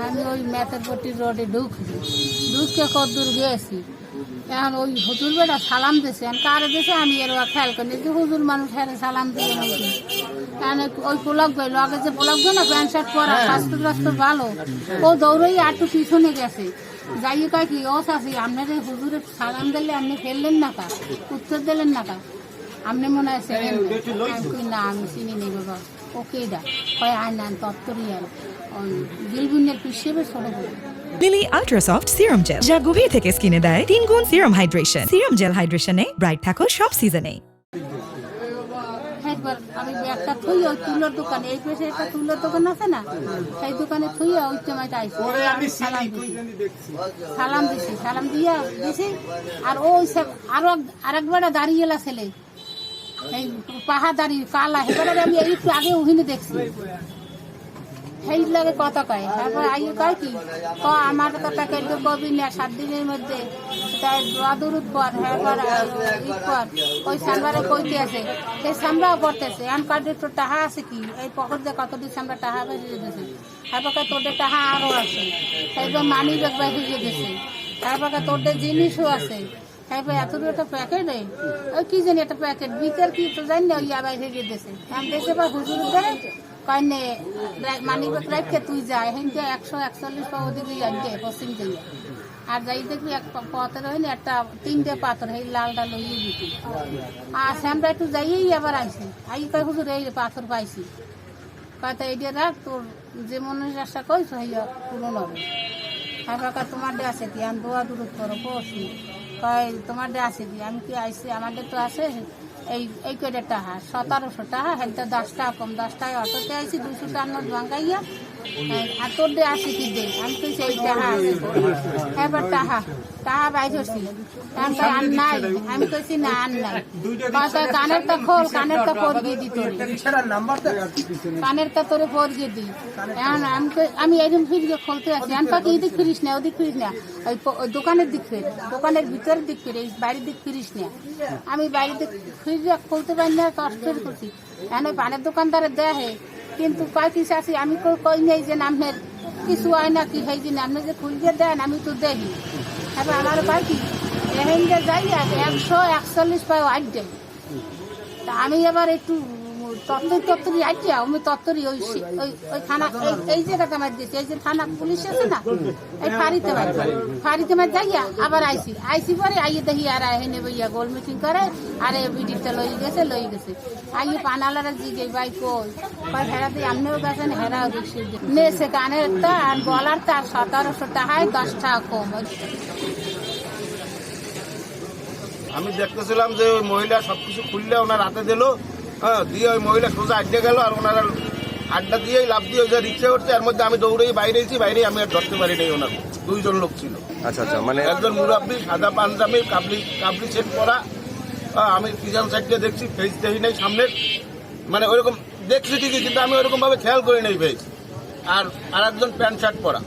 আমি ওই মেথরপট্টি রোডে ঢুকে কদ্দূর গিয়েছি। এখন ওই হুজুর বেটা সালাম দিয়েছে, কারে দিয়েছে আমি এর খেয়াল করি যে হুজুর মানুষ হেরে সালাম দিয়ে ওই পোলক গই লগে যে পোলক গই না প্যান্ট শার্ট পরা স্বাস্থ্য ভালো, ও দৌড়ই একটু পিছনে গেছে। যাই কয় কি ও চাষি আপনার হুজুরের সালাম দিলে আপনি ফেললেন না কা, উত্তর দিলেন না কা, আপনি মনে আছে না আমি চিনি নেই বাবা ওকে দা কয় আয় না তত্তরই আর ওই দিলবুনের পিছিয়ে ছোট করে Lily ultra soft serum gel, যা গভীর থেকে স্কিনে দেয় 3 গুণ সিরাম হাইড্রেশন। সিরাম জেল হাইড্রেশনে ব্রাইট থাকো সব সিজনে। একবার আমি একটা থুই ওই তুলোর দোকানে, এই পাশে একটা তুলোর দোকান আছে না, সেই দোকানে থুই ওই সময়টা আইসি সালাম দিয়া দিছি। আর ওই আরো আরেকবার দাঁড়িয়ে এলা ছেলে এই পাহাড় দাঁড়িয়ে কালা হেবারে আমি একটু আগে ওখানে দেখছি। সেই লাগে কথা কয়, তারপর আইয়ে কয় কি আমার তো প্যাকেট কবি না 7 দিনের মধ্যে দূরত পর পর ওই সামবারে কইতে আছে, সেই সামরাও করতেছে এখন কার্ডের তোর টাহা আছে কি এই পকেট দিয়ে কতদিন সামরা টাহা বেরিয়ে দিয়েছে, তারপর তোদের টাহা আরও আছে, তারপর মানি ব্যাগ বেরিয়ে দিয়েছে, তারপর তোদের জিনিসও আছে, তারপর এত একটা প্যাকেট ওই কি জানি একটা প্যাকেট বিকের কি তো জানি না ওই আবার ভেঙে দিয়েছে। আমি দেখে বা হুজুর দেয় কয়নে মানি ব্যাগ রাখতে তুই যায় হেনতে 141 পাও দিবি আনতে পশ্চিম দিয়ে। আর যাই দেখবি এক পথের হয়নি একটা 3টে পাথর এই লালটা লইয়ে দিবি। আর আমরা একটু যাইয়েই আবার আইসি আই কয় হুজুর এই পাথর পাইছি, কয়টা এইটা রাখ তোর যে মনের আশা কইস হইয়া পূরণ হবে। তারপর তোমার ডে আছে কি আমি দোয়া দূর করো পড়ছি, কয় তোমার ডে আছে কি আমি কি আইসি আমাদের তো আছে এই কয়টা টাকা 1700 টাকা, হেলতে 10 টাকা কম 10 টাকায় অটোতে আইসি 200 টাকার নোট ভাঙাইয়া। আর তোর ডে আসি কি দে আমি কইছি এই টাকা আছে, এবার টাকা বাইর হচ্ছি আর নাই, আমি কইছি না আর নাই, কানেরটা খোল কানেরটা পরিয়ে দিত কানেরটা তোরে পরিয়ে দিই। এখন আমি এইরকম ফিরিয়ে খুলতে আছি আমি পাখি এদিক ফিরিস না ওদিক ফিরিস না ওই দোকানের দিক ফির, দোকানের ভিতরের দিক ফিরে বাইরের দিক ফিরিস না। আমি বাইরের দিক ফিরিয়ে খুলতে পারি না কষ্ট করছি, এখন ওই পানের দোকানদারে দেখে কিন্তু কয় কিছু আছি আমি কই নেই যে নামের কিছু হয় না কি হয় যে আপনি যে খুলিয়ে দেন আমি তো দেখি। এবার আমার পাখি এখান দিয়ে যাই 141 পাও আট দেয়। তা আমি এবার একটু তত্তরি আইটি আমি তত্তরি ওই থানা এই জায়গাটা আমার দিয়েছি, এই যে থানা পুলিশ আছে না এই ফাঁড়িতে মার যাইয়া আবার আইসি পরে আইয়ে দেখি আর হেনে বইয়া গোল মিটিং করে আর বিডিটা লই গেছে আইয়ে পানালারা জিগে ভাই কই হেরা দিয়ে আপনিও গেছেন হেরাও দেখছি নেছে কানের তা আর গলার তার 1700 টাকায় 10 টাকা কম। আমি দেখতেছিলাম যে ওই মহিলা সবকিছু খুললে ওনার হাতে দিল, হ্যাঁ দিয়ে ওই মহিলা সোজা আড্ডে গেল আর ওনারা আড্ডা দিয়েই লাভ দিয়ে যে রিক্সা উঠছে এর মধ্যে আমি দৌড়েই বাইরে আমি আর ধরতে পারি নাই। ওনার 2 জন লোক ছিল। আচ্ছা মানে একজন মুরাব্বি সাদা পাঞ্জাবি কাবলি সেট পরা, আমি কিষান সাইডে দেখছি ফেস দেখি নাই সামনের, মানে ওইরকম দেখছি ঠিকই কিন্তু আমি ওইরকম ভাবে খেয়াল করি নাই ফেস। আর একজন প্যান্ট শার্ট পরা